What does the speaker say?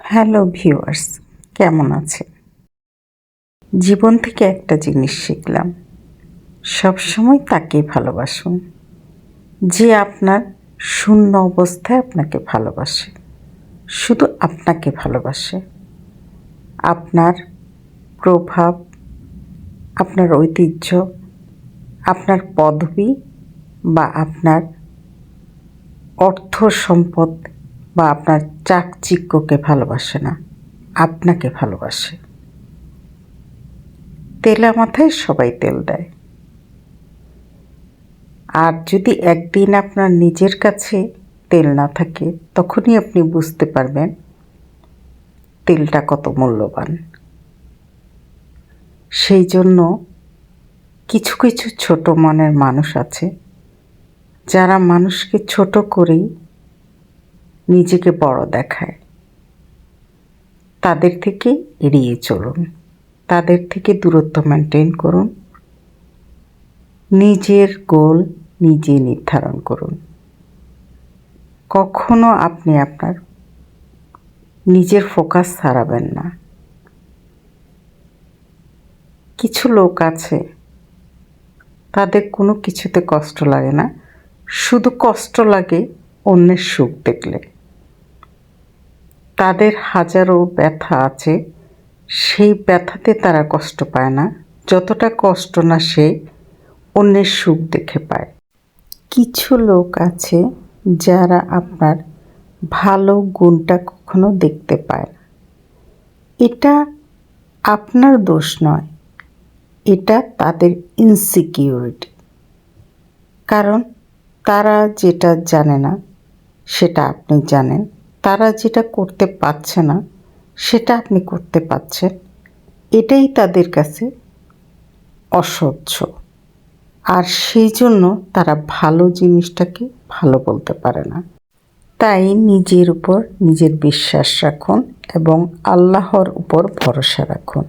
Hello viewers, কেমন আছেন? জীবন থেকে একটা জিনিস শিখলাম, সবসময় তাকেই ভালোবাসুন যে আপনার শূন্য অবস্থায় আপনাকে ভালোবাসে, শুধু আপনাকে ভালোবাসে। আপনার প্রভাব, আপনার ঐতিহ্য, আপনার পদবি বা আপনার অর্থ সম্পদ বা আপনার চাকচিক্যকে ভালোবাসে না, আপনাকে ভালোবাসে। তেলা মাথায় সবাই তেল দেয়, আর যদি একদিন আপনার নিজের কাছে তেল না থাকে, তখনই আপনি বুঝতে পারবেন তেলটা কত মূল্যবান। সেই জন্য কিছু কিছু ছোট মনের মানুষ আছে যারা মানুষকে ছোট করেই নিজেকে বড় দেখায়। তাদের থেকে এড়িয়ে চলুন, তাদের থেকে দূরত্ব মেনটেন করুন। নিজের গোল নিজে নির্ধারণ করুন। কখনো আপনি আপনার নিজের ফোকাস হারাবেন না। কিছু লোক আছে, তাদের কোনো কিছুতে কষ্ট লাগে না, শুধু কষ্ট লাগে অন্যের সুখ দেখলে। তাদের হাজারো ব্যথা আছে, সেই ব্যথাতে তারা কষ্ট পায় না, যতটা কষ্ট না সে অন্যের সুখ দেখে পায়। কিছু লোক আছে যারা আপনার ভালো গুণটা কখনো দেখতে পায় না। এটা আপনার দোষ নয়, এটা তাদের ইনসিকিউরিটি। কারণ তারা যেটা জানে না সেটা আপনি জানেন, তারা যেটা করতে পারছে না সেটা আপনি করতে পারছেন। এটাই তাদের কাছে অসহ্য, আর সেই জন্য তারা ভালো জিনিসটাকে ভালো বলতে পারে না। তাই নিজের উপর নিজের বিশ্বাস রাখুন এবং আল্লাহর উপর ভরসা রাখুন।